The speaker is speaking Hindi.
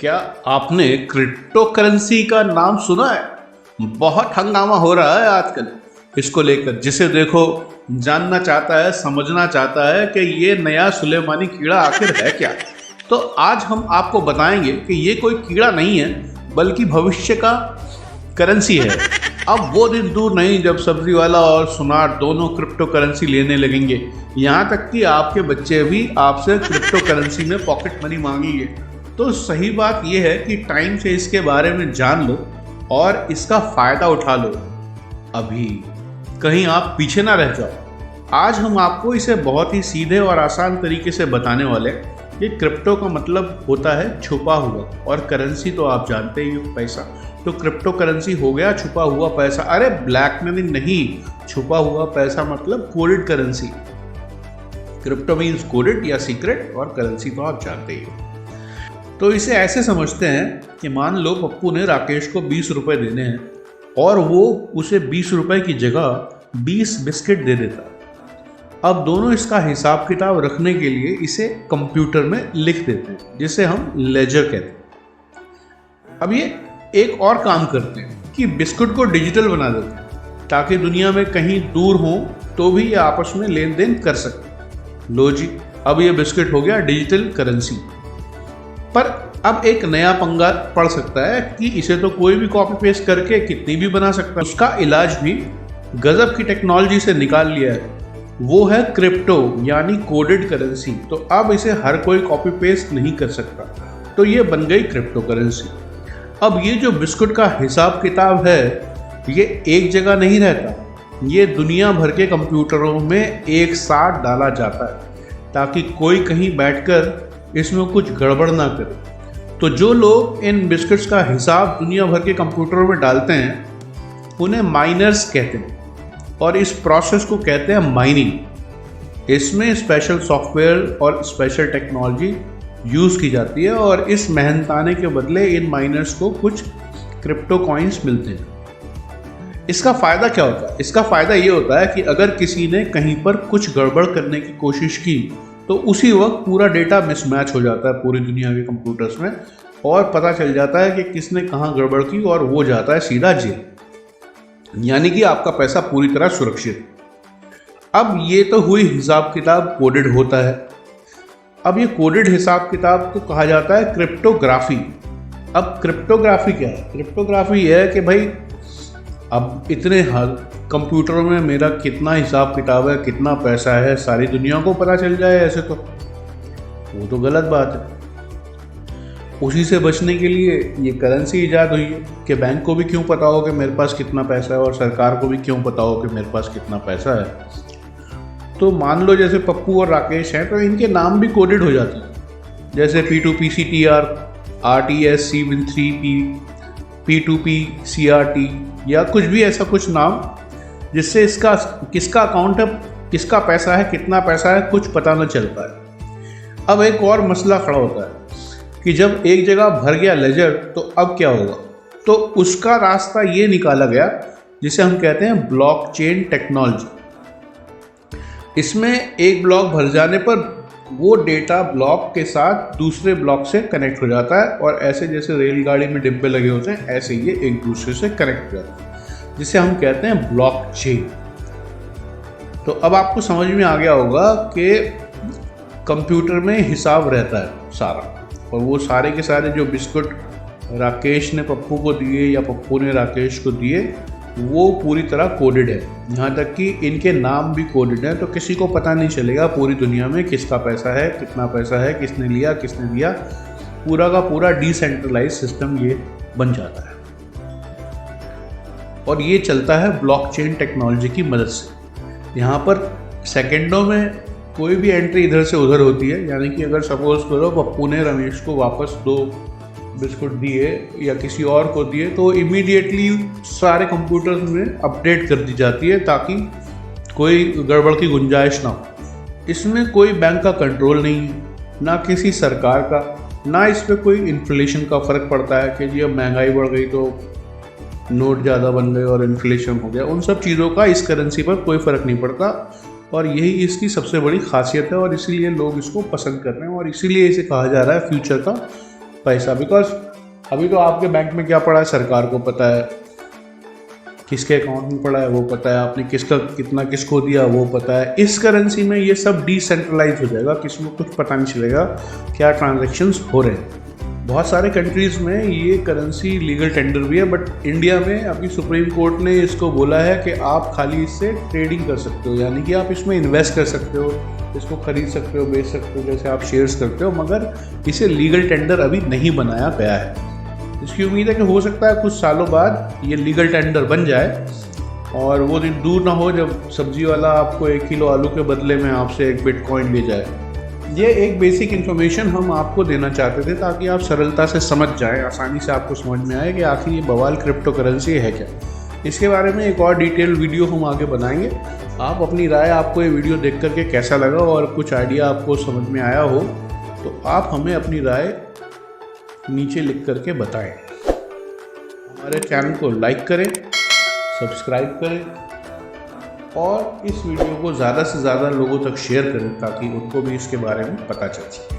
क्या आपने क्रिप्टो करेंसी का नाम सुना है? बहुत हंगामा हो रहा है आजकल इसको लेकर। जिसे देखो जानना चाहता है, समझना चाहता है कि ये नया सुलेमानी कीड़ा आखिर है क्या। तो आज हम आपको बताएंगे कि ये कोई कीड़ा नहीं है बल्कि भविष्य का करेंसी है। अब वो दिन दूर नहीं जब सब्जी वाला और सुनार दोनों क्रिप्टो करेंसी लेने लगेंगे। यहाँ तक कि आपके बच्चे भी आपसे क्रिप्टो करेंसी में पॉकेट मनी मांगेंगे। तो सही बात यह है कि टाइम से इसके बारे में जान लो और इसका फायदा उठा लो, अभी कहीं आप पीछे ना रह जाओ। आज हम आपको इसे बहुत ही सीधे और आसान तरीके से बताने वाले हैं। ये क्रिप्टो का मतलब होता है छुपा हुआ, और करेंसी तो आप जानते ही हो, पैसा। तो क्रिप्टो करेंसी हो गया छुपा हुआ पैसा। अरे ब्लैक मनी नहीं, छुपा हुआ पैसा मतलब coded currency. Crypto means coded या सीक्रेट, और करेंसी तो आप जानते ही हो। तो इसे ऐसे समझते हैं कि मान लो पप्पू ने राकेश को 20 रुपए देने हैं और वो उसे 20 रुपए की जगह 20 बिस्किट दे देता। अब दोनों इसका हिसाब किताब रखने के लिए इसे कंप्यूटर में लिख देते हैं, जिसे हम लेजर कहते हैं। अब ये एक और काम करते हैं कि बिस्कुट को डिजिटल बना देते हैं, ताकि दुनिया में कहीं दूर हो तो भी ये आपस में लेन देन कर सके। लो जी, अब ये बिस्किट हो गया डिजिटल करेंसी। पर अब एक नया पंगा पड़ सकता है कि इसे तो कोई भी कॉपी पेस्ट करके कितनी भी बना सकता है। उसका इलाज भी गजब की टेक्नोलॉजी से निकाल लिया है, वो है क्रिप्टो यानी कोडेड करेंसी। तो अब इसे हर कोई कॉपी पेस्ट नहीं कर सकता, तो ये बन गई क्रिप्टो करेंसी। अब ये जो बिस्कुट का हिसाब किताब है, ये एक जगह नहीं रहता, ये दुनिया भर के कंप्यूटरों में एक साथ डाला जाता है, ताकि कोई कहीं बैठकर इसमें कुछ गड़बड़ ना करे। तो जो लोग इन बिस्किट्स का हिसाब दुनिया भर के कंप्यूटरों में डालते हैं, उन्हें माइनर्स कहते हैं, और इस प्रोसेस को कहते हैं माइनिंग। इसमें स्पेशल सॉफ्टवेयर और स्पेशल टेक्नोलॉजी यूज़ की जाती है, और इस मेहनताने के बदले इन माइनर्स को कुछ क्रिप्टो कॉइन्स मिलते हैं। इसका फ़ायदा क्या होता है? इसका फ़ायदा ये होता है कि अगर किसी ने कहीं पर कुछ गड़बड़ करने की कोशिश की तो उसी वक्त पूरा डेटा मिसमैच हो जाता है पूरी दुनिया के कंप्यूटर्स में, और पता चल जाता है कि किसने कहाँ गड़बड़ की, और वो जाता है सीधा जेल। यानी कि आपका पैसा पूरी तरह सुरक्षित। अब ये तो हुई हिसाब किताब कोडेड होता है। अब ये कोडेड हिसाब किताब को कहा जाता है क्रिप्टोग्राफी। अब क्रिप्टोग्राफी क्या है? क्रिप्टोग्राफी ये है कि भाई अब इतने कंप्यूटरों में मेरा कितना हिसाब किताब है, कितना पैसा है, सारी दुनिया को पता चल जाए। ऐसे तो वो तो गलत बात है। उसी से बचने के लिए ये करेंसी ईजाद हुई है कि बैंक को भी क्यों पता हो कि मेरे पास कितना पैसा है, और सरकार को भी क्यों पता हो कि मेरे पास कितना पैसा है। तो मान लो जैसे पप्पू और राकेश हैं, तो इनके नाम भी कोडेड हो जाते हैं, जैसे P2PCTR, RTS C3P, P2PCRT, या कुछ भी ऐसा कुछ नाम, जिससे इसका किसका अकाउंट है, किसका पैसा है, कितना पैसा है, कुछ पता न चल पाए। अब एक और मसला खड़ा होता है कि जब एक जगह भर गया लेजर, तो अब क्या होगा? तो उसका रास्ता ये निकाला गया जिसे हम कहते हैं ब्लॉकचेन टेक्नोलॉजी। इसमें एक ब्लॉक भर जाने पर वो डेटा ब्लॉक के साथ दूसरे ब्लॉक से कनेक्ट हो जाता है, और ऐसे जैसे रेलगाड़ी में डिब्बे लगे होते हैं, ऐसे ये एक दूसरे से कनेक्ट हो जाता है, जिसे हम कहते हैं ब्लॉकचेन। तो अब आपको समझ में आ गया होगा कि कंप्यूटर में हिसाब रहता है सारा, और वो सारे के सारे जो बिस्कुट राकेश ने पप्पू को दिए या पप्पू ने राकेश को दिए, वो पूरी तरह कोडेड है। यहाँ तक कि इनके नाम भी कोडेड हैं, तो किसी को पता नहीं चलेगा पूरी दुनिया में किसका पैसा है, कितना पैसा है, किसने लिया, किसने दिया। पूरा का पूरा डिसेंट्रलाइज सिस्टम ये बन जाता है, और ये चलता है ब्लॉकचेन टेक्नोलॉजी की मदद से। यहाँ पर सेकेंडों में कोई भी एंट्री इधर से उधर होती है। यानी कि अगर सपोज करो पप्पू ने रमेश को वापस 2 बिस्कुट दिए या किसी और को दिए, तो इमीडिएटली सारे कंप्यूटर्स में अपडेट कर दी जाती है, ताकि कोई गड़बड़ की गुंजाइश ना हो। इसमें कोई बैंक का कंट्रोल नहीं है, ना किसी सरकार का, ना इस पर कोई इन्फ्लेशन का फ़र्क पड़ता है कि जी अब महंगाई बढ़ गई तो नोट ज़्यादा बन गए और इन्फ्लेशन हो गया। उन सब चीज़ों का इस करेंसी पर कोई फ़र्क नहीं पड़ता, और यही इसकी सबसे बड़ी खासियत है, और इसीलिए लोग इसको पसंद कर रहे हैं, और इसीलिए इसे कहा जा रहा है फ्यूचर का पैसा, बिकॉज अभी तो आपके बैंक में क्या पड़ा है सरकार को पता है, किसके अकाउंट में पड़ा है वो पता है, आपने किसका कितना किसको दिया वो पता है। इस करेंसी में ये सब डिसेंट्रलाइज हो जाएगा, किसी को कुछ पता नहीं चलेगा क्या ट्रांजैक्शंस हो रहे हैं। बहुत सारे कंट्रीज़ में ये करेंसी लीगल टेंडर भी है, बट इंडिया में अभी सुप्रीम कोर्ट ने इसको बोला है कि आप खाली इससे ट्रेडिंग कर सकते हो, यानी कि आप इसमें इन्वेस्ट कर सकते हो, इसको खरीद सकते हो, बेच सकते हो, जैसे आप शेयर्स करते हो, मगर इसे लीगल टेंडर अभी नहीं बनाया गया है। इसकी उम्मीद है कि हो सकता है कुछ सालों बाद ये लीगल टेंडर बन जाए और वो दिन दूर ना हो जब सब्जी वाला आपको 1 किलो आलू के बदले में आपसे 1 बिटकॉइन ले जाए। ये एक बेसिक इन्फॉर्मेशन हम आपको देना चाहते थे ताकि आप सरलता से समझ जाएं, आसानी से आपको समझ में आए कि आखिर ये बवाल क्रिप्टो करेंसी है क्या। इसके बारे में एक और डिटेल वीडियो हम आगे बनाएंगे। आप अपनी राय, आपको ये वीडियो देख करके कैसा लगा और कुछ आइडिया आपको समझ में आया हो तो आप हमें अपनी राय नीचे लिख करके बताएं। हमारे चैनल को लाइक करें, सब्सक्राइब करें और इस वीडियो को ज़्यादा से ज़्यादा लोगों तक शेयर करें ताकि उनको भी इसके बारे में पता चल सके।